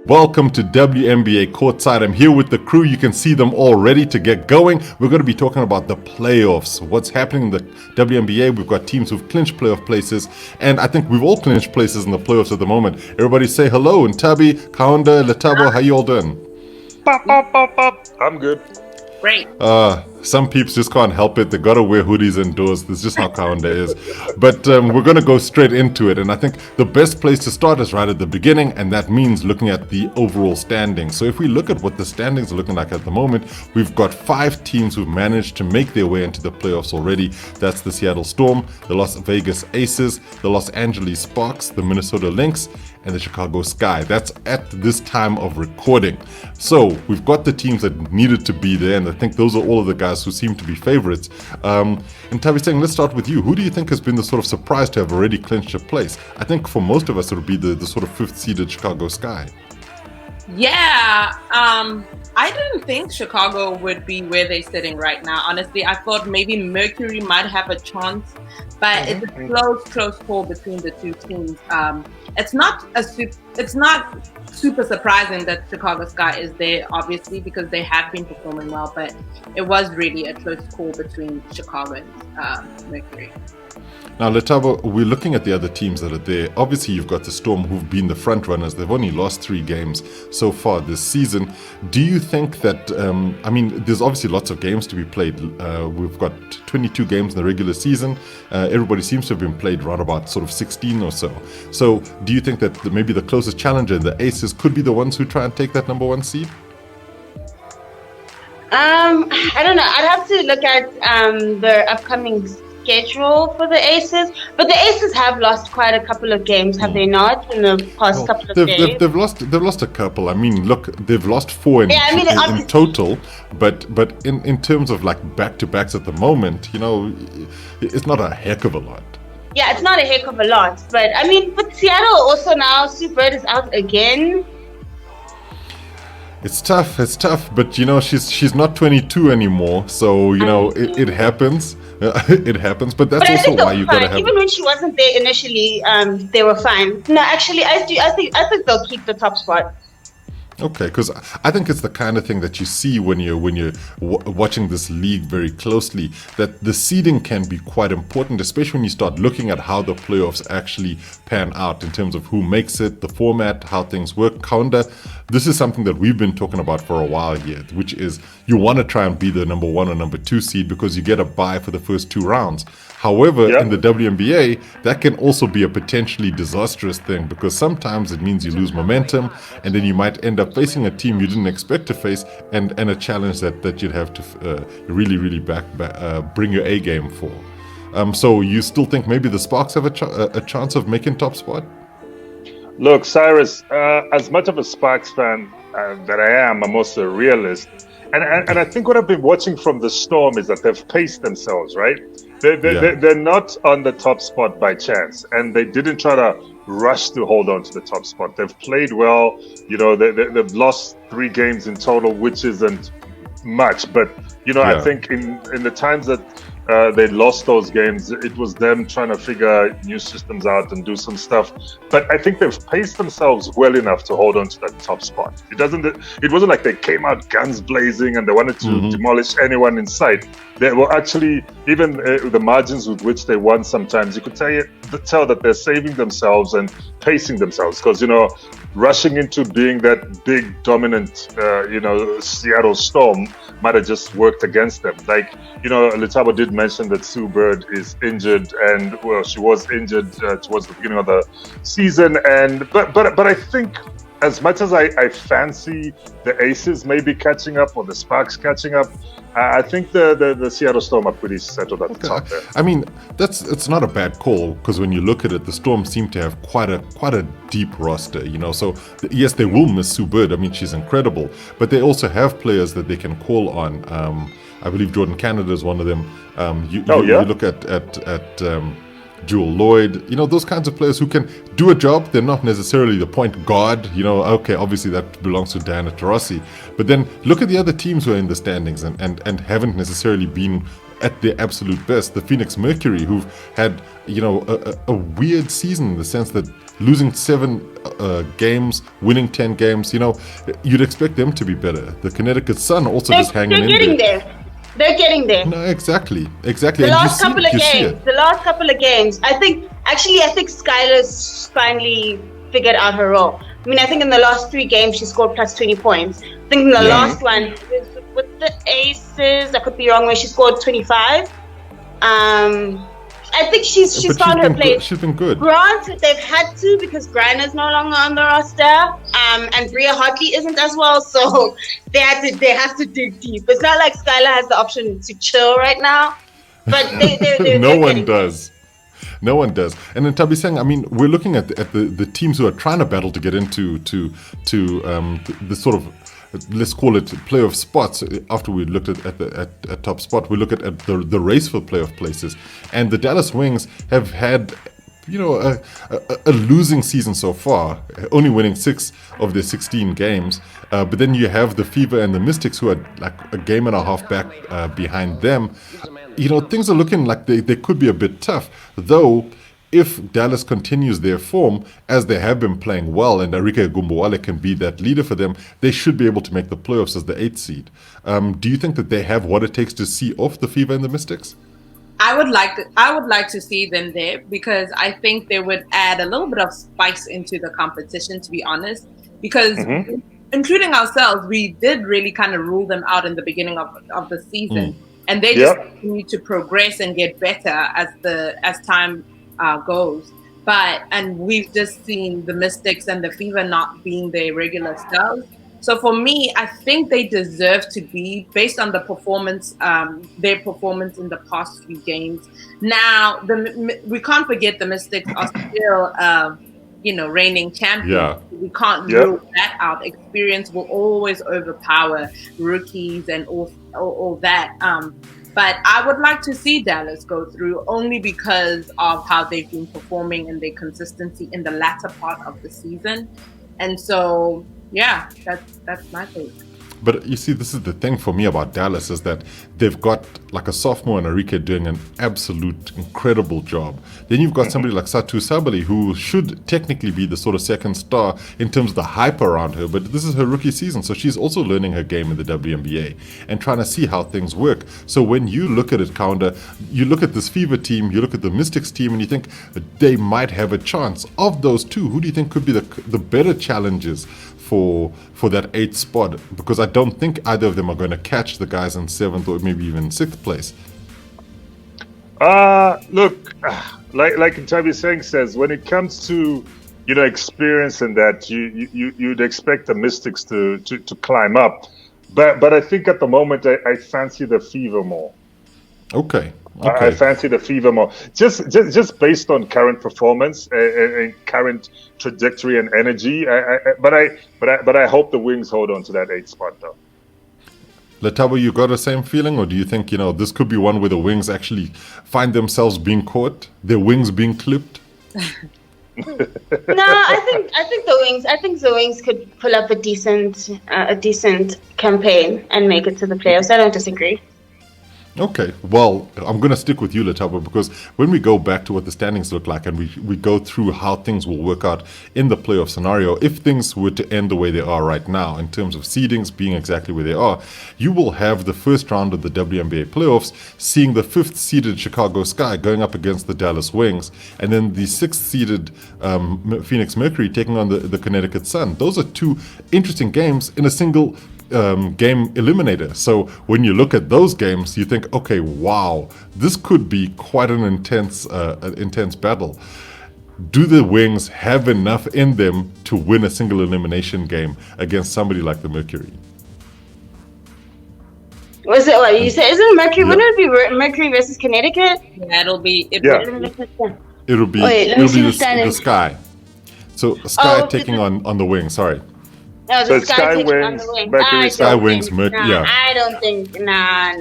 Welcome to WNBA Courtside. I'm here with the crew. You can see them all ready to get going. We're going to be talking about the playoffs. What's happening in the WNBA? We've got teams who've clinched playoff places, and I think we've all clinched places in the playoffs at the moment. Everybody say hello. Nthabi, Kaunda, Lethabo, how you all doing? I'm good. Great. Some peeps just can't help it. They gotta wear hoodies indoors. That's just how Kaunda is. But we're gonna go straight into it, and I think the best place to start is right at the beginning, and that means looking at the overall standings. So if we look at what the standings are looking like at the moment, we've got 5 teams who've managed to make their way into the playoffs already. That's the Seattle Storm, the Las Vegas Aces, the Los Angeles Sparks, the Minnesota Lynx, and the Chicago Sky. That's at this time of recording. So we've got the teams that needed to be there, and I think those are all of the guys who seem to be favorites. And Nthabiseng, let's start with you. Who do you think has been the sort of surprise to have already clinched a place? I think for most of us it would be the sort of 5th-seeded Chicago Sky. Yeah, I didn't think Chicago would be where they're sitting right now. Honestly, I thought maybe Mercury might have a chance, but it's a close call between the two teams. It's not super surprising that Chicago Sky is there, obviously, because they have been performing well, but it was really a close call between Chicago and Mercury. Now, Lethabo, we're looking at the other teams that are there. Obviously, you've got the Storm, who've been the front runners. They've only lost 3 games so far this season. Do you think that, there's obviously lots of games to be played. We've got 22 games in the regular season. Everybody seems to have been played around about sort of 16 or so. So do you think that maybe the closest challenger, the Aces, could be the ones who try and take that number 1 seed? I don't know. I'd have to look at the upcoming schedule for the Aces, but the Aces have lost quite a couple of games, have they not, in the past couple of days? They've lost a couple. I mean, look, they've lost 4 in total, but in terms of like back-to-backs at the moment, you know, it's not a heck of a lot. Yeah, it's not a heck of a lot, but I mean, but Seattle also now, Sue Bird is out again. It's tough, but you know, she's not 22 anymore, so you know, it happens. It happens, but that's also why you gotta have. Even when she wasn't there initially, they were fine. No, actually, I think they'll keep the top spot. Okay, because I think it's the kind of thing that you see when you're watching this league very closely, that the seeding can be quite important, especially when you start looking at how the playoffs actually pan out in terms of who makes it, the format, how things work. Kaunda, this is something that we've been talking about for a while here, which is you want to try and be the number 1 or number 2 seed because you get a bye for the first 2 rounds. However, in the WNBA, that can also be a potentially disastrous thing because sometimes it means you lose momentum and then you might end up facing a team you didn't expect to face and a challenge that you'd have to really bring your A game for. So you still think maybe the Sparks have a chance of making top spot? Look, Cyrus, as much of a Sparks fan that I am, I'm also a realist. And I think what I've been watching from the Storm is that they've paced themselves, right? They're not on the top spot by chance, and they didn't try to rush to hold on to the top spot. They've played well. You know, they've lost 3 games in total, which isn't much. But, you know, I think in the times that they lost those games, it was them trying to figure new systems out and do some stuff. But I think they've paced themselves well enough to hold on to that top spot. It wasn't like they came out guns blazing and they wanted to demolish anyone in sight. They were actually, even the margins with which they won sometimes, you could tell that they're saving themselves and pacing themselves. Because, you know, rushing into being that big, dominant, Seattle Storm might have just worked against them. Like, you know, Lethabo did mention that Sue Bird is injured, and well, she was injured towards the beginning of the season. But I think as much as I fancy the Aces maybe catching up or the Sparks catching up, I think the Seattle Storm are pretty settled at the top there. I mean, it's not a bad call because when you look at it, the Storm seem to have quite a deep roster, you know. So yes, they will miss Sue Bird. I mean, she's incredible, but they also have players that they can call on. I believe Jordan Canada is one of them. You look at Jewel Lloyd, those kinds of players who can do a job. They're not necessarily the point guard, okay, obviously that belongs to Diana Taurasi. But then look at the other teams who are in the standings and haven't necessarily been at their absolute best. The Phoenix Mercury, who've had, a weird season in the sense that losing 7 games, winning 10 games, you'd expect them to be better. The Connecticut Sun also just hanging in there. They're getting there. They're getting there. No, exactly. The last couple of games, I think Skylar's finally figured out her role. I mean, I think in the last 3 games she scored plus 20 points. I think in the last one with the Aces, I could be wrong, where she scored 25. I think she's found her place. She's been good. Granted, they've had to because Griner's no longer on the roster, and Bria Hartley isn't as well, so they have to dig deep. It's not like Skylar has the option to chill right now, but no one does. No one does. And then Nthabiseng, I mean, we're looking at the teams who are trying to battle to get into the sort of, let's call it playoff spots. After we looked at top spot, we look at the race for playoff places. And the Dallas Wings have had, a losing season so far, only winning 6 of their 16 games. But then you have the Fever and the Mystics, who are like a game and a half back behind them. Things are looking like they could be a bit tough, though. If Dallas continues their form, as they have been playing well, and Arike Gumbuwale can be that leader for them, they should be able to make the playoffs as the 8th seed. Do you think that they have what it takes to see off the Fever and the Mystics? I would like to see them there, because I think they would add a little bit of spice into the competition, to be honest, because including ourselves, we did really kind of rule them out in the beginning of the season. And they just continue to progress and get better as time goes, and we've just seen the Mystics and the Fever not being their regular selves. So for me, I think they deserve to be, based on the performance, their performance in the past few games. Now, we can't forget the Mystics are still, reigning champions. Yeah. We can't rule that out. Experience will always overpower rookies and all that. But I would like to see Dallas go through, only because of how they've been performing and their consistency in the latter part of the season. And so, yeah, that's my take. But you see, this is the thing for me about Dallas, is that they've got like a sophomore in Arike doing an absolute incredible job. Then you've got somebody like Satu Sabali, who should technically be the sort of second star in terms of the hype around her. But this is her rookie season, so she's also learning her game in the WNBA and trying to see how things work. So when you look at it, Kaunda, you look at this Fever team, you look at the Mystics team, and you think they might have a chance. Of those two, who do you think could be the better challengers for that 8th spot? Because I don't think either of them are going to catch the guys in 7th or maybe even 6th place. Look, like Nthabiseng says, when it comes to experience and that, you'd expect the Mystics to climb up, but I think at the moment I fancy the Fever more. Okay. I fancy the Fever more, just based on current performance and current trajectory and energy. But I hope the Wings hold on to that 8th spot, though. Lethabo, you got the same feeling, or do you think this could be one where the Wings actually find themselves being caught, their wings being clipped? No, I think the Wings could pull up a decent campaign and make it to the playoffs. I don't disagree. Okay, well, I'm going to stick with you, Lethabo, because when we go back to what the standings look like and we go through how things will work out in the playoff scenario, if things were to end the way they are right now, in terms of seedings being exactly where they are, you will have the first round of the WNBA playoffs seeing the 5th seeded Chicago Sky going up against the Dallas Wings, and then the 6th seeded Phoenix Mercury taking on the Connecticut Sun. Those are 2 interesting games in a single game eliminator. So when you look at those games, you think, okay, wow, this could be quite an intense battle. Do the Wings have enough in them to win a single elimination game against somebody like the Mercury? Was it what you said? Isn't it Mercury? Wouldn't it be Mercury versus Connecticut? Yeah, it'll be the Sky. So Sky taking on the Wings. Sorry. No, so it's Sky Wings, Mercury, Sky Wings, Mercury. Yeah. I don't think. Nah.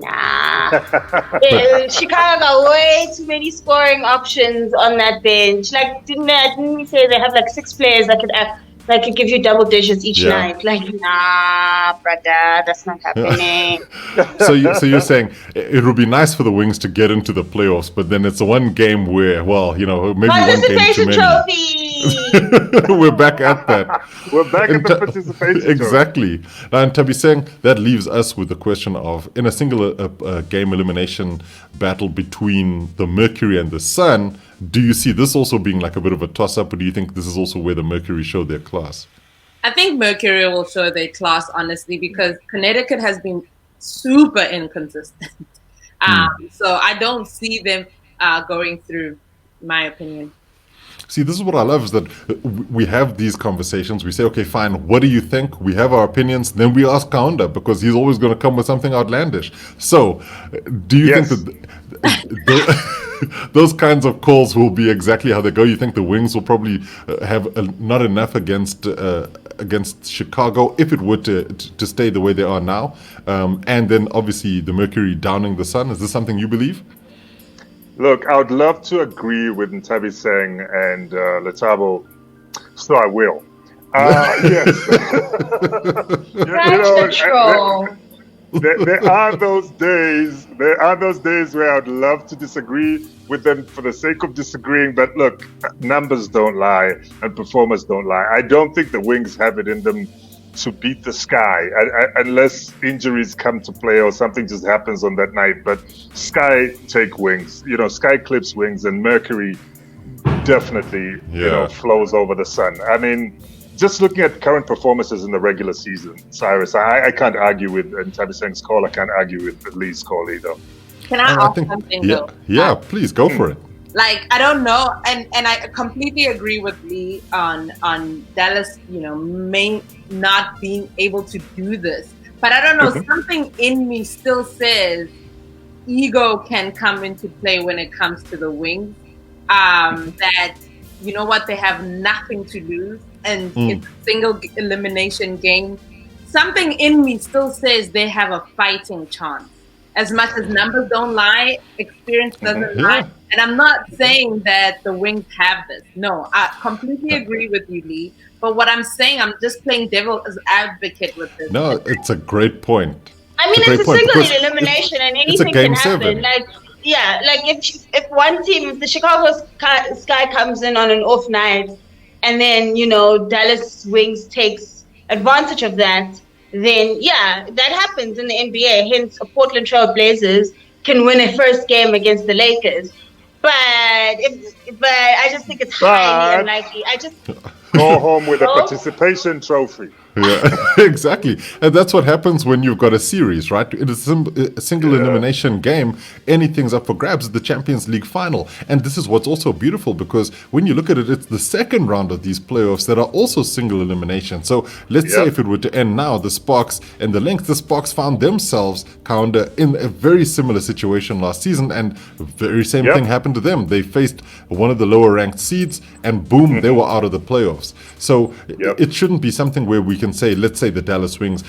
nah. Chicago got way too many scoring options on that bench. Like, didn't we say they have like 6 players that could give you double digits each night? Like, nah, brother, that's not happening. So you're saying it would be nice for the Wings to get into the playoffs, but then it's one game where, well, maybe one game too many. Trophy. We're back at that. We're back at the participation. Exactly. Now, in Nthabiseng, that leaves us with the question of, in a single game elimination battle between the Mercury and the Sun, do you see this also being like a bit of a toss-up, or do you think this is also where the Mercury showed their class? I think Mercury will show their class, honestly, because Connecticut has been super inconsistent. So I don't see them going through, in my opinion. See, this is what I love, is that we have these conversations. We say, okay, fine, what do you think? We have our opinions. Then we ask Kaunda, because he's always going to come with something outlandish. So, do you think that those kinds of calls will be exactly how they go? You think the Wings will probably have not enough against Chicago, if it were to stay the way they are now? And then, obviously, the Mercury downing the Sun. Is this something you believe? Look, I would love to agree with Nthabiseng and Lethabo, so I will. Yes. There are those days. There are those days where I'd love to disagree with them for the sake of disagreeing. But look, numbers don't lie and performers don't lie. I don't think the Wings have it in them to beat the Sky, unless injuries come to play or something just happens on that night. But Sky take Wings, Sky clips Wings, and Mercury definitely, flows over the Sun. I mean, just looking at current performances in the regular season, Cyrus, I can't argue with Nthabiseng's call. I can't argue with Lee's call either. Can I ask something though? Yeah, please go for it. Like, I don't know, and I completely agree with Lee on Dallas, not being able to do this. But I don't know, something in me still says ego can come into play when it comes to the Wings. That, you know what, they have nothing to lose, and it's a single elimination game. Something in me still says they have a fighting chance. As much as numbers don't lie, experience doesn't lie. And I'm not saying that the Wings have this. No, I completely agree with you, Lee. But what I'm saying, I'm just playing devil's advocate with this. No, it's a great point. I mean, it's a single elimination and anything can happen. 7. If one team, if the Chicago Sky comes in on an off night, and then, Dallas Wings takes advantage of that, then that happens in the NBA. Hence, Portland Trail Blazers can win a first game against the Lakers. But I just think it's highly unlikely. Go home with a participation trophy. Yeah, exactly. And that's what happens when you've got a series, right? In a single elimination game, anything's up for grabs at the Champions League final. And this is what's also beautiful, because when you look at it, it's the second round of these playoffs that are also single elimination. So let's say if it were to end now, the Sparks and the Lynx, the Sparks found themselves, Kaunda, in a very similar situation last season, and the very same thing happened to them. They faced one of the lower ranked seeds, and boom, they were out of the playoffs. So it shouldn't be something where we can say, let's say the Dallas Wings,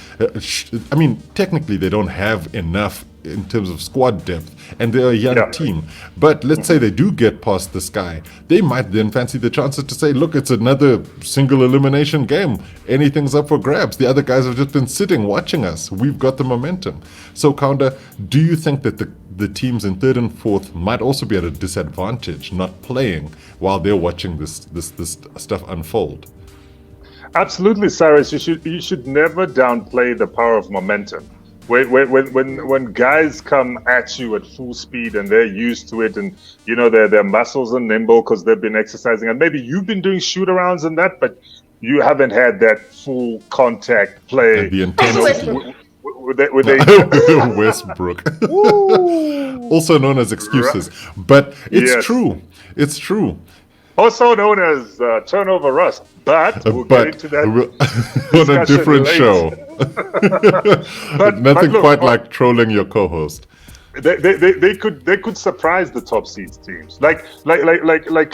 technically they don't have enough in terms of squad depth, and they're a young team. But let's say they do get past the Sky, they might then fancy the chances to say, look, it's another single elimination game. Anything's up for grabs. The other guys have just been sitting watching us. We've got the momentum. So, Kaunda, do you think that the teams in third and fourth might also be at a disadvantage not playing while they're watching this stuff unfold? Absolutely, Cyrus. You should never downplay the power of momentum. When guys come at you at full speed and they're used to it, and their muscles are nimble because they've been exercising, and maybe you've been doing shoot-arounds and that, but you haven't had that full contact play. And the intense Westbrook, also known as excuses, but it's true. It's true. Also known as turnover rust, but we'll get into that on a different show. but nothing quite like trolling your co-host. They could surprise the top seeds teams. Like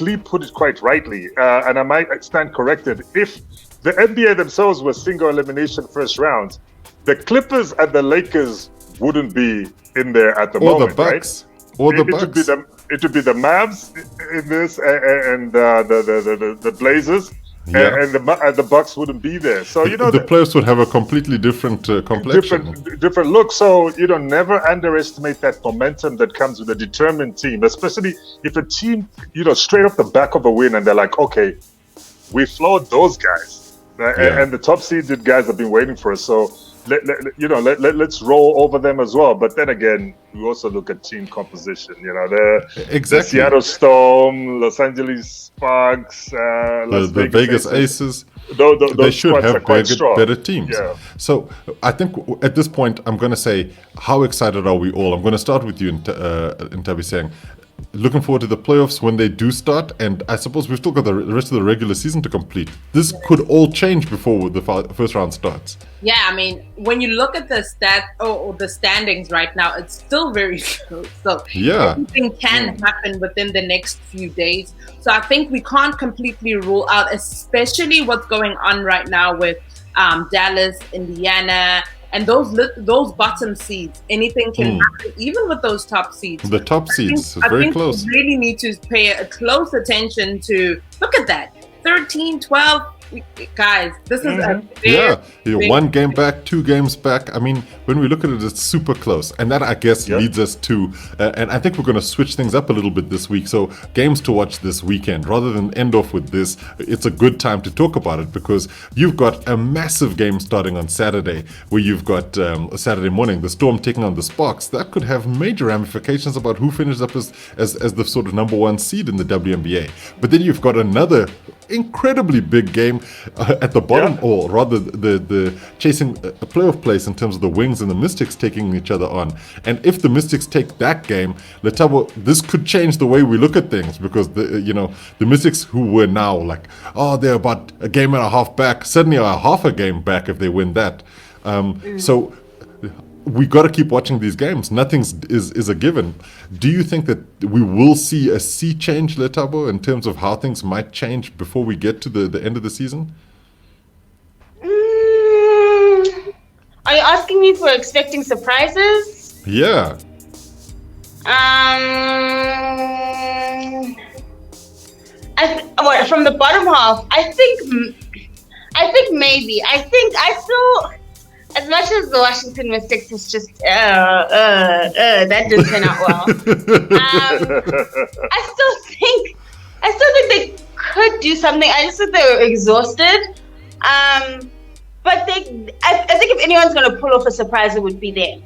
Lee put it quite rightly, and I might stand corrected. If the NBA themselves were single elimination first rounds, the Clippers and the Lakers wouldn't be in there at the Or moment, the Bucks. right? Or the It would be Bucks. it would be the Mavs in this, and the Blazers, Yeah. and the Bucks wouldn't be there. So The playoffs would have a completely different complexion. different look. So never underestimate that momentum that comes with a determined team, especially if a team straight off the back of a win and they're like, okay, we floored those guys, right? Yeah. And the top seeded guys have been waiting for us. So let's roll over them as well. But then again, we also look at team composition. The Seattle Storm, Los Angeles Sparks, the Vegas Aces. Those they should have strong. better teams. Yeah. So I think at this point, I'm going to say, how excited are we all? I'm going to start with you, Nthabiseng. Looking forward to the playoffs when they do start, and I suppose we've still got the rest of the regular season to complete. This could all change before the first round starts. Yeah, I mean, when you look at the the standings right now, it's still very close. So everything can happen within the next few days. So I think we can't completely rule out, especially what's going on right now with Dallas, Indiana, and those bottom seeds. Anything can happen, even with those top seeds. The top seeds, very close. We really need to pay a close attention to, look at that, 13, 12. Guys, this is a big, 1 game back, 2 games back. I mean, when we look at it, it's super close, and that I guess leads us to and I think we're going to switch things up a little bit this week. So games to watch this weekend, rather than end off with this, it's a good time to talk about it, because you've got a massive game starting on Saturday, where you've got Saturday morning, the Storm taking on the Sparks. That could have major ramifications about who finishes up as the sort of number 1 seed in the WNBA. But then you've got another incredibly big game at the bottom, or rather the chasing a playoff place in terms of the Wings and the Mystics taking each other on. And if the Mystics take that game, Lethabo, this could change the way we look at things, because the Mystics, who were now like, they're about a game and a half back, suddenly are half a game back if they win that. So we got to keep watching these games. Nothing is a given. Do you think that we will see a sea change, Lethabo, in terms of how things might change before we get to the end of the season? Are you asking me if we're expecting surprises? Yeah. From the bottom half, I think maybe. I still, as much as the Washington Mystics is just that didn't turn out well. I still think they could do something. I just think they were exhausted. But I think if anyone's going to pull off a surprise, it would be them.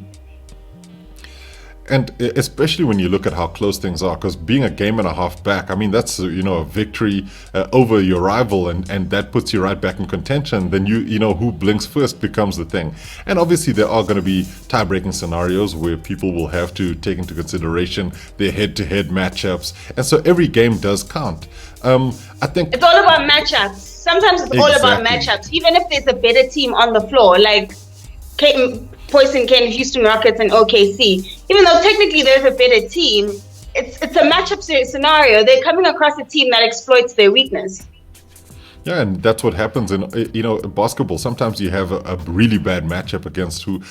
And especially when you look at how close things are, because being a game and a half back, I mean, that's a victory over your rival, and that puts you right back in contention. Then who blinks first becomes the thing. And obviously there are going to be tie-breaking scenarios where people will have to take into consideration their head-to-head matchups, and so every game does count. I think it's all about matchups. Sometimes it's all about matchups, even if there's a better team on the floor, like Poison Ken, Houston Rockets, and OKC. Even though technically there's a better team, it's a matchup scenario. They're coming across a team that exploits their weakness. Yeah, and that's what happens in basketball. Sometimes you have a really bad matchup against who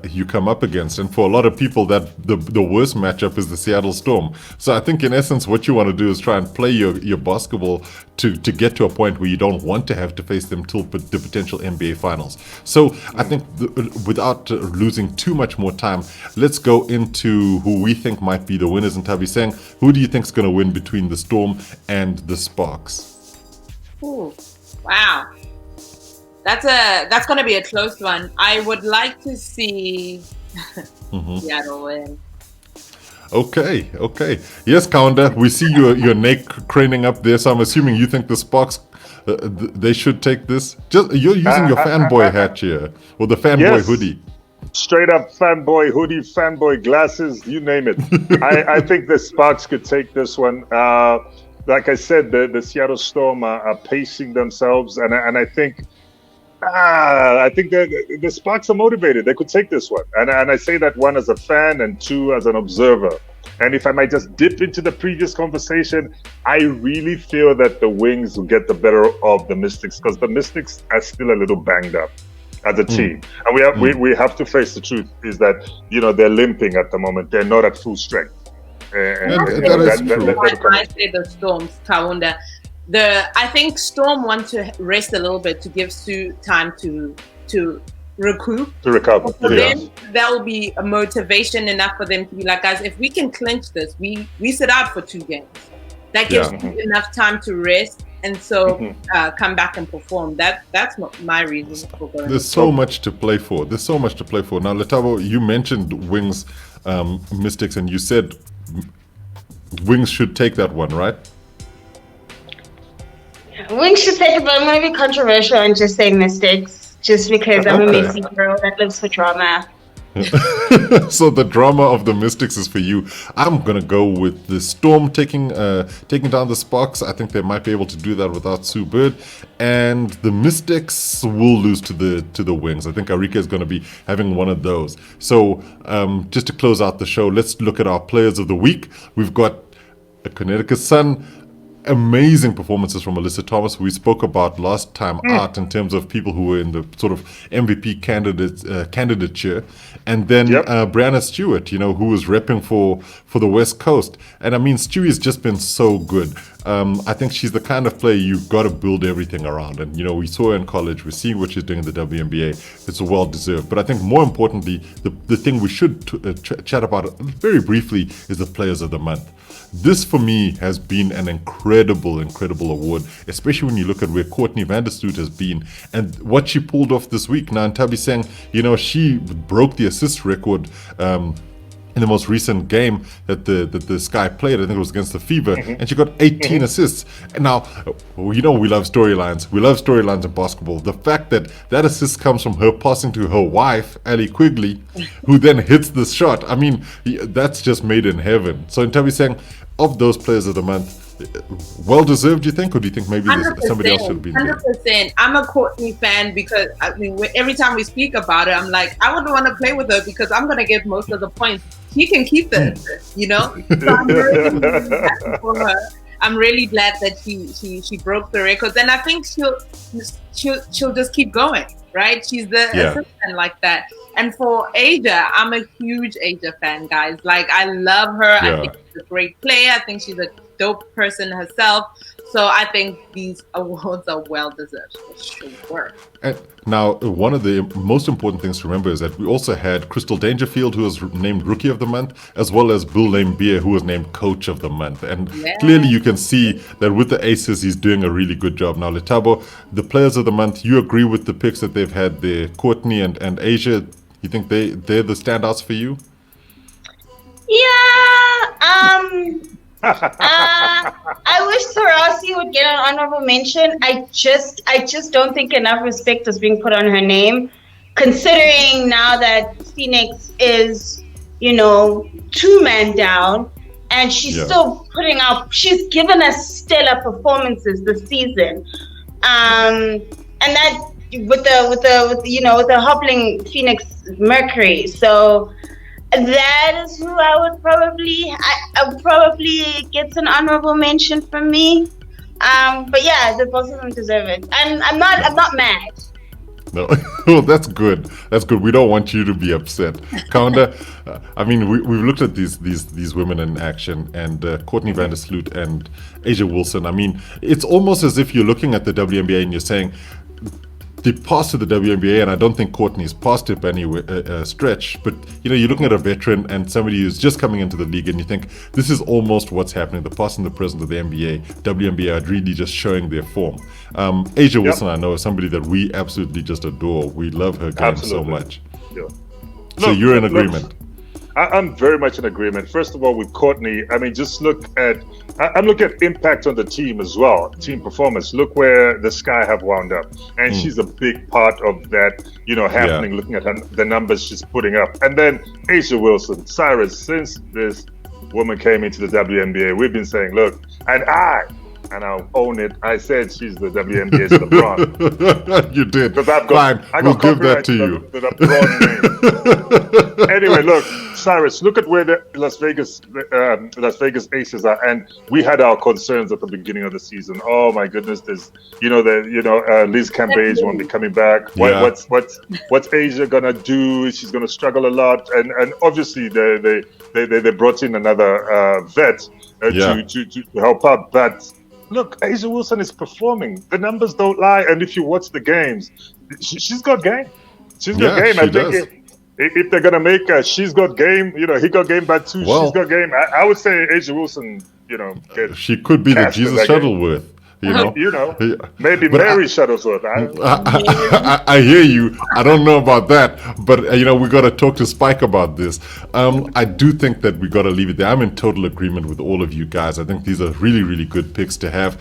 you come up against, and for a lot of people, that the worst matchup is the Seattle Storm. So I think in essence, what you want to do is try and play your basketball to get to a point where you don't want to have to face them till the potential NBA Finals. So I think without losing too much more time, let's go into who we think might be the winners in Nthabiseng. Who do you think is going to win between the Storm and the Sparks? Ooh, wow, that's going to be a close one. I would like to see Seattle win. Okay. Yes, Kaunda, we see your neck craning up there, so I'm assuming you think the Sparks, they should take this? You're using your fanboy hat here, or the fanboy hoodie. Straight up fanboy hoodie, fanboy glasses, you name it. I think the Sparks could take this one. Like I said, the Seattle Storm are pacing themselves, and I think the Sparks are motivated. They could take this one, and I say that, one as a fan and two as an observer. And if I might just dip into the previous conversation, I really feel that the Wings will get the better of the Mystics, because the Mystics are still a little banged up. as a team. And we have to face the truth is that, they're limping at the moment. They're not at full strength. That is true. I say the Storms, Kaunda. I think Storm want to rest a little bit to give Sue time to recoup. To recover. For them, that will be a motivation enough for them to be like, guys, if we can clinch this, we sit out for 2 games. That gives you enough time to rest and so come back and perform. That's my reason for going. There's so much to play for. Now, Lethabo, you mentioned Wings Mystics, and you said Wings should take that one, right? Wings should take it, but I'm going to be controversial and just say Mystics, just because I'm a Messi girl that lives for drama. So the drama of the Mystics is for you. I'm gonna go with the Storm taking down the Sparks. I think they might be able to do that without Sue Bird, and the Mystics will lose to the Wings. I think Arika is going to be having one of those. So just to close out the show, let's look at our players of the week. We've got a Connecticut Sun. Amazing performances from Alyssa Thomas, who we spoke about last time out in terms of people who were in the sort of MVP candidature, and then Brianna Stewart, who was repping for the West Coast. And I mean, Stewie's just been so good. I think she's the kind of player you've got to build everything around. And we saw her in college. We're seeing what she's doing in the WNBA. It's well deserved. But I think more importantly, the thing we should chat about very briefly is the Players of the Month. This, for me, has been an incredible award, especially when you look at where Courtney Vandersloot has been and what she pulled off this week. Now, Nthabiseng, she broke the assist record in the most recent game that the Sky played. I think it was against the Fever, and she got 18 assists. And now, we love storylines. We love storylines in basketball. The fact that assist comes from her passing to her wife, Ali Quigley, who then hits the shot. I mean, that's just made in heaven. So Nthabiseng, of those Players of the Month, well deserved, do you think, or do you think maybe somebody else should be there? 100%. I'm a Courtney fan because every time we speak about it, I'm like, I wouldn't want to play with her because I'm going to get most of the points. She can keep it, So I'm really happy for her. I'm really glad that she broke the records, and I think she'll just keep going, right? She's the assistant like that. And for Asia, I'm a huge Asia fan, guys. Like, I love her. I think she's a great player. I think she's a dope person herself. So I think these awards are well deserved for sure. And now, one of the most important things to remember is that we also had Crystal Dangerfield, who was named Rookie of the Month, as well as Bill Lambia, who was named Coach of the Month. And clearly you can see that with the Aces, he's doing a really good job. Now, Lethabo, the Players of the Month, you agree with the picks that they've had there, Courtney and Asia? You think they're the standouts for you? I wish Sarasi would get an honorable mention. I just don't think enough respect is being put on her name, considering now that Phoenix is, 2-man down, and she's still putting out. She's given us stellar performances this season, and that with the hobbling Phoenix Mercury. So that is who I would probably get an honorable mention from me. But yeah, the both of them deserve it. I'm not mad. No, well, that's good. That's good. We don't want you to be upset, Kaunda. I mean, we've looked at these women in action, and Courtney Vandersloot and Asia Wilson. I mean, it's almost as if you're looking at the WNBA and you're saying, they passed to the WNBA, and I don't think Courtney's passed it by any stretch. But you're looking at a veteran and somebody who's just coming into the league, and you think this is almost what's happening. The past and the present of the NBA, WNBA are really just showing their form. Asia Wilson, I know, is somebody that we absolutely just adore. We love her game so much. Yeah. So you're in agreement. I'm very much in agreement. First of all, with Courtney, I mean, just look at. I'm looking at impact on the team as well, team performance. Look where the Sky have wound up, and she's a big part of that. Happening. Looking at the numbers she's putting up, and then Asia Wilson, Cyrus. Since this woman came into the WNBA, we've been saying, look, and I'll own it. I said she's the WNBA's LeBron. You did. Fine, we'll give that to you. Anyway, look, Cyrus, look at where the Las Vegas Aces are, and we had our concerns at the beginning of the season. Oh my goodness, there's Liz Cambage won't be coming back. Yeah. What's Asia gonna do? She's gonna struggle a lot, and obviously they brought in another vet to help out, but. Look, Asia Wilson is performing. The numbers don't lie, and if you watch the games, she's got game. She's got game. I think if they're gonna make she's got game, he got game by 2. Well, she's got game. I would say Asia Wilson, she could be the Jesus Shuttleworth. Maybe Mary Shuttlesworth. I hear you. I don't know about that, but we got to talk to Spike about this. I do think that we got to leave it there. I'm in total agreement with all of you guys. I think these are really, really good picks to have.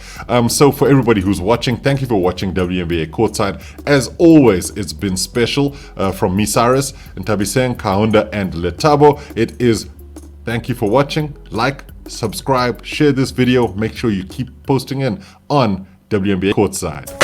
So for everybody who's watching, thank you for watching WNBA Courtside. As always, it's been special from me, Cyrus, Nthabiseng, Kaunda, and Lethabo. It is. Thank you for watching. Like, subscribe, share this video. Make sure you keep posting in on WNBA Courtside.